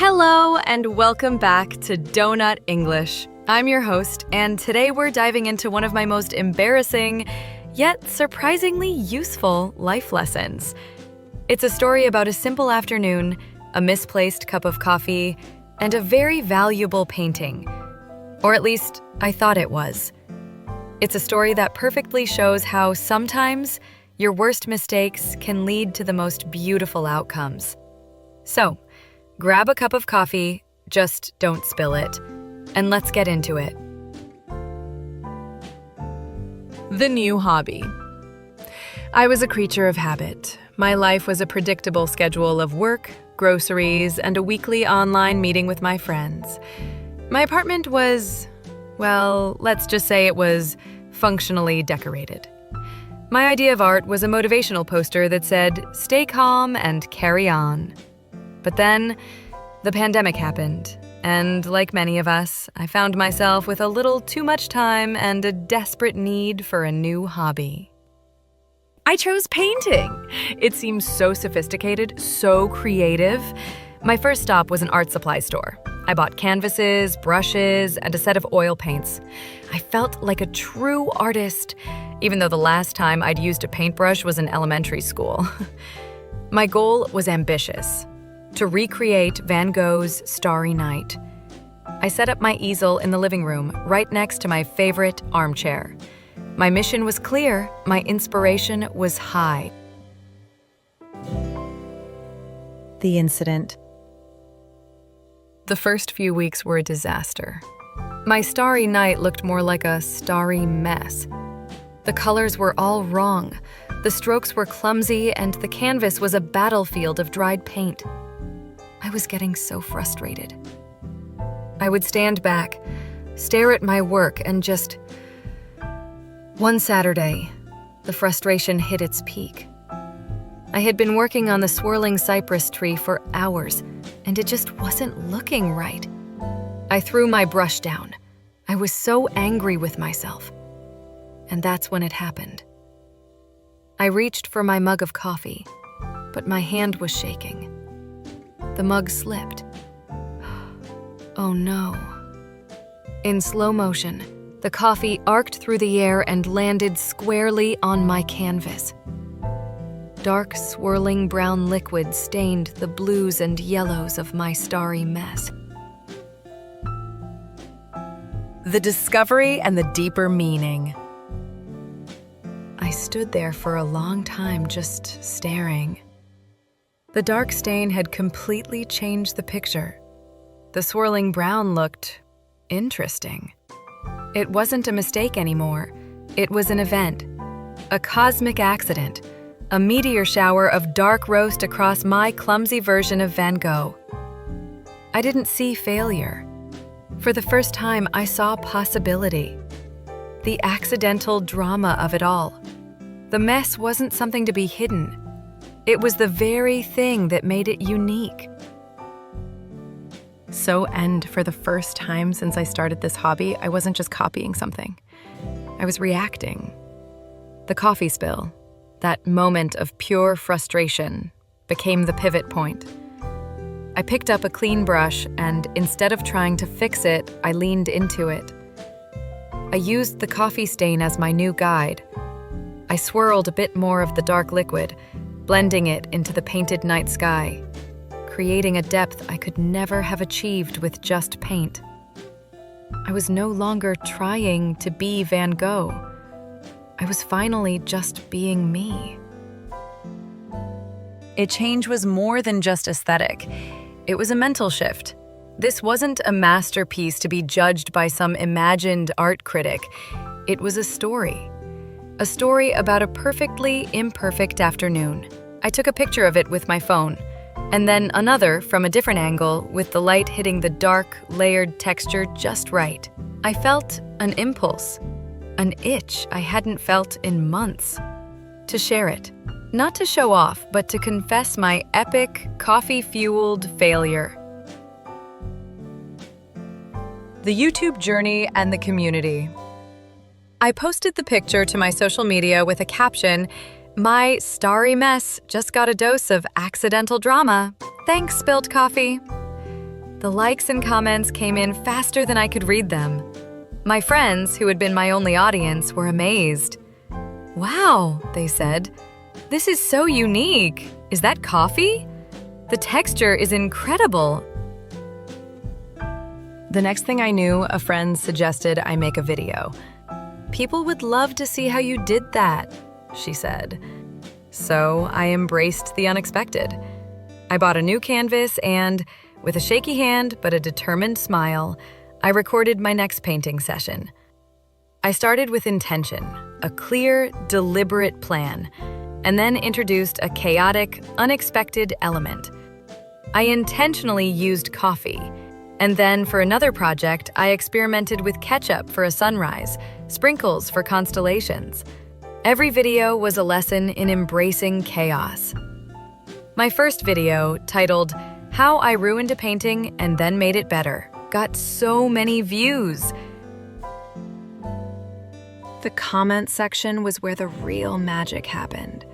Hello and welcome back to Doughnut English. I'm your host, and today we're diving into one of my most embarrassing, yet surprisingly useful life lessons. It's a story about a simple afternoon, a misplaced cup of coffee, and a very valuable painting. Or at least, I thought it was. It's a story that perfectly shows how sometimes your worst mistakes can lead to the most beautiful outcomes. So, grab a cup of coffee, just don't spill it, and let's get into it. The new hobby. I was a creature of habit. My life was a predictable schedule of work, groceries, and a weekly online meeting with my friends. My apartment was, well, let's just say it was functionally decorated. My idea of art was a motivational poster that said, "Stay calm and carry on." But then, the pandemic happened, and like many of us, I found myself with a little too much time and a desperate need for a new hobby. I chose painting. It seems so sophisticated, so creative. My first stop was an art supply store. I bought canvases, brushes, and a set of oil paints. I felt like a true artist, even though the last time I'd used a paintbrush was in elementary school. My goal was ambitious: to recreate Van Gogh's Starry Night. I set up my easel in the living room, right next to my favorite armchair. My mission was clear, my inspiration was high. The incident. The first few weeks were a disaster. My Starry Night looked more like a starry mess. The colors were all wrong, the strokes were clumsy, and the canvas was a battlefield of dried paint. I was getting so frustrated. I would stand back, stare at my work, and just... One Saturday, the frustration hit its peak. I had been working on the swirling cypress tree for hours, and it just wasn't looking right. I threw my brush down. I was so angry with myself. And that's when it happened. I reached for my mug of coffee, but my hand was shaking. The mug slipped. Oh no. In slow motion, the coffee arced through the air and landed squarely on my canvas. Dark, swirling brown liquid stained the blues and yellows of my starry mess. The discovery and the deeper meaning. I stood there for a long time just staring. The dark stain had completely changed the picture. The swirling brown looked interesting. It wasn't a mistake anymore. It was an event, a cosmic accident, a meteor shower of dark roast across my clumsy version of Van Gogh. I didn't see failure. For the first time, I saw possibility. The accidental drama of it all. The mess wasn't something to be hidden. It was the very thing that made it unique. And for the first time since I started this hobby, I wasn't just copying something. I was reacting. The coffee spill, that moment of pure frustration, became the pivot point. I picked up a clean brush, and instead of trying to fix it, I leaned into it. I used the coffee stain as my new guide. I swirled a bit more of the dark liquid, blending it into the painted night sky, creating a depth I could never have achieved with just paint. I was no longer trying to be Van Gogh. I was finally just being me. A change was more than just aesthetic. It was a mental shift. This wasn't a masterpiece to be judged by some imagined art critic. It was a story about a perfectly imperfect afternoon. I took a picture of it with my phone, and then another from a different angle with the light hitting the dark, layered texture just right. I felt an impulse, an itch I hadn't felt in months, to share it. Not to show off, but to confess my epic, coffee-fueled failure. The YouTube journey and the community. I posted the picture to my social media with a caption, "My starry mess just got a dose of accidental drama. Thanks, spilled coffee." The likes and comments came in faster than I could read them. My friends, who had been my only audience, were amazed. "Wow," they said. "This is so unique. Is that coffee? The texture is incredible." The next thing I knew, a friend suggested I make a video. "People would love to see how you did that," she said. So I embraced the unexpected. I bought a new canvas and, with a shaky hand but a determined smile, I recorded my next painting session. I started with intention, a clear, deliberate plan, and then introduced a chaotic, unexpected element. I intentionally used coffee, and then for another project, I experimented with ketchup for a sunrise, sprinkles for constellations. Every video was a lesson in embracing chaos. My first video, titled "How I Ruined a Painting and Then Made It Better," got so many views. The comment section was where the real magic happened.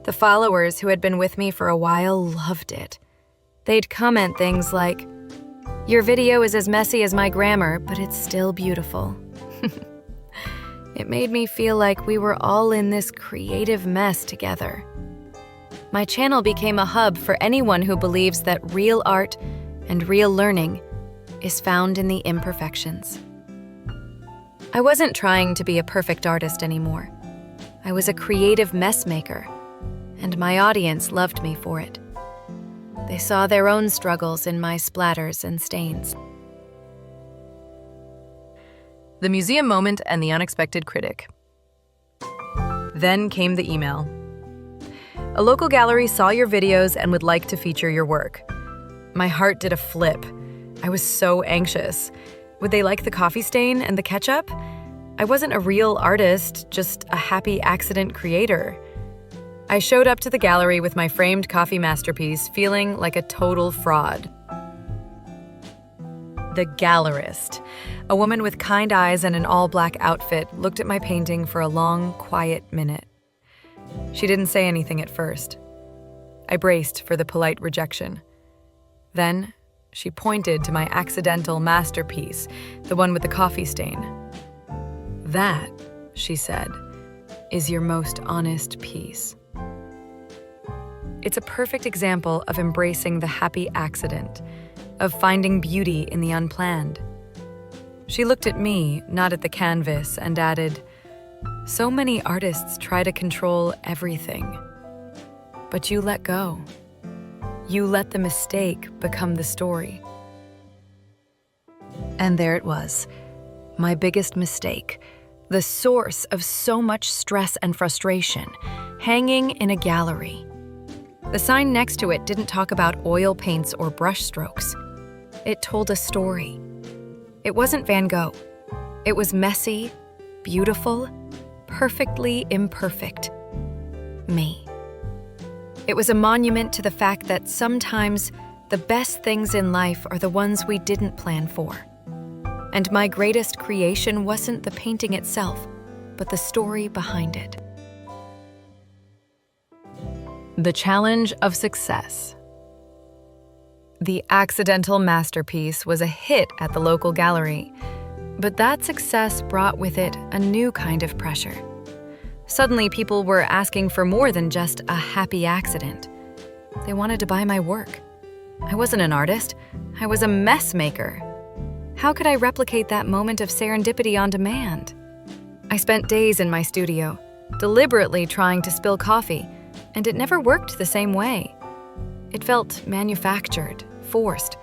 The followers who had been with me for a while loved it. They'd comment things like, "Your video is as messy as my grammar, but it's still beautiful." It made me feel like we were all in this creative mess together. My channel became a hub for anyone who believes that real art and real learning is found in the imperfections. I wasn't trying to be a perfect artist anymore. I was a creative mess maker, and my audience loved me for it. They saw their own struggles in my splatters and stains. The museum moment and the unexpected critic. Then came the email. A local gallery saw your videos and would like to feature your work. My heart did a flip. I was so anxious. Would they like the coffee stain and the ketchup? I wasn't a real artist, just a happy accident creator. I showed up to the gallery with my framed coffee masterpiece, feeling like a total fraud. The gallerist, a woman with kind eyes and an all-black outfit, looked at my painting for a long, quiet minute. She didn't say anything at first. I braced for the polite rejection. Then, she pointed to my accidental masterpiece, the one with the coffee stain. "That," she said, "is your most honest piece." It's a perfect example of embracing the happy accident, of finding beauty in the unplanned. She looked at me, not at the canvas, and added, "So many artists try to control everything. But you let go. You let the mistake become the story." And there it was, my biggest mistake, the source of so much stress and frustration, hanging in a gallery. The sign next to it didn't talk about oil paints or brush strokes. It told a story. It wasn't Van Gogh. It was messy, beautiful, perfectly imperfect. Me. It was a monument to the fact that sometimes the best things in life are the ones we didn't plan for. And my greatest creation wasn't the painting itself, but the story behind it. The challenge of success. The accidental masterpiece was a hit at the local gallery, but that success brought with it a new kind of pressure. Suddenly, people were asking for more than just a happy accident. They wanted to buy my work. I wasn't an artist. I was a mess maker. How could I replicate that moment of serendipity on demand? I spent days in my studio, deliberately trying to spill coffee, and it never worked the same way. It felt manufactured, forced.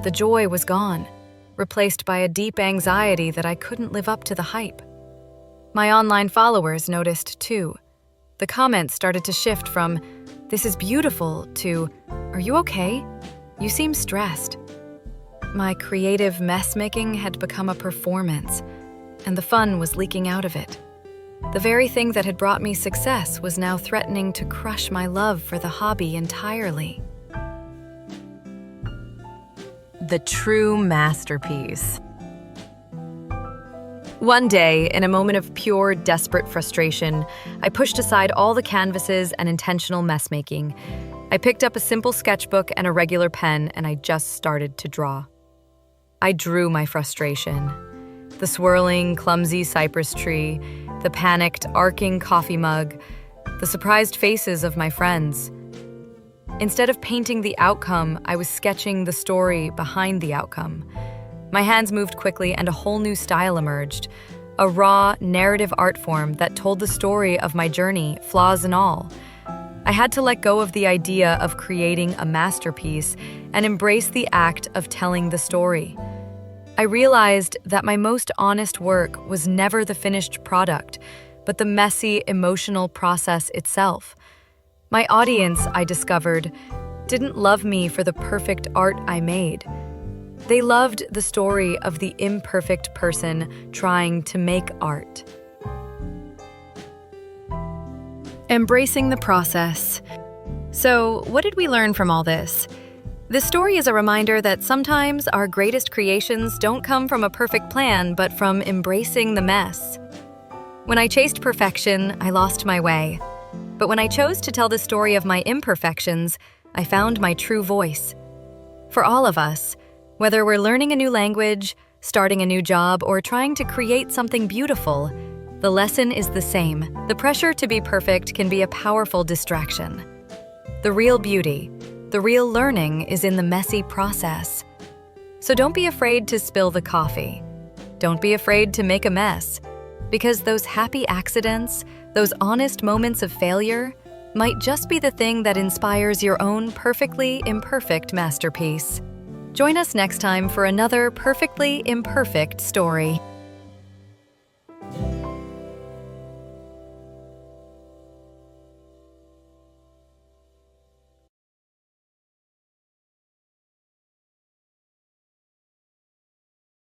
The joy was gone, replaced by a deep anxiety that I couldn't live up to the hype. My online followers noticed too. The comments started to shift from, "This is beautiful," to, "Are you okay? You seem stressed." My creative mess-making had become a performance, and the fun was leaking out of it. The very thing that had brought me success was now threatening to crush my love for the hobby entirely. The true masterpiece. One day, in a moment of pure, desperate frustration, I pushed aside all the canvases and intentional mess-making. I picked up a simple sketchbook and a regular pen, and I just started to draw. I drew my frustration. The swirling, clumsy cypress tree, the panicked, arcing coffee mug, the surprised faces of my friends. Instead of painting the outcome, I was sketching the story behind the outcome. My hands moved quickly and a whole new style emerged, a raw, narrative art form that told the story of my journey, flaws and all. I had to let go of the idea of creating a masterpiece and embrace the act of telling the story. I realized that my most honest work was never the finished product, but the messy, emotional process itself. My audience, I discovered, didn't love me for the perfect art I made. They loved the story of the imperfect person trying to make art. Embracing the process. So, what did we learn from all this? This story is a reminder that sometimes our greatest creations don't come from a perfect plan, but from embracing the mess. When I chased perfection, I lost my way. But when I chose to tell the story of my imperfections, I found my true voice. For all of us, whether we're learning a new language, starting a new job, or trying to create something beautiful, the lesson is the same. The pressure to be perfect can be a powerful distraction. The real beauty, the real learning is in the messy process. So don't be afraid to spill the coffee. Don't be afraid to make a mess, because those happy accidents, those honest moments of failure, might just be the thing that inspires your own perfectly imperfect masterpiece. Join us next time for another perfectly imperfect story.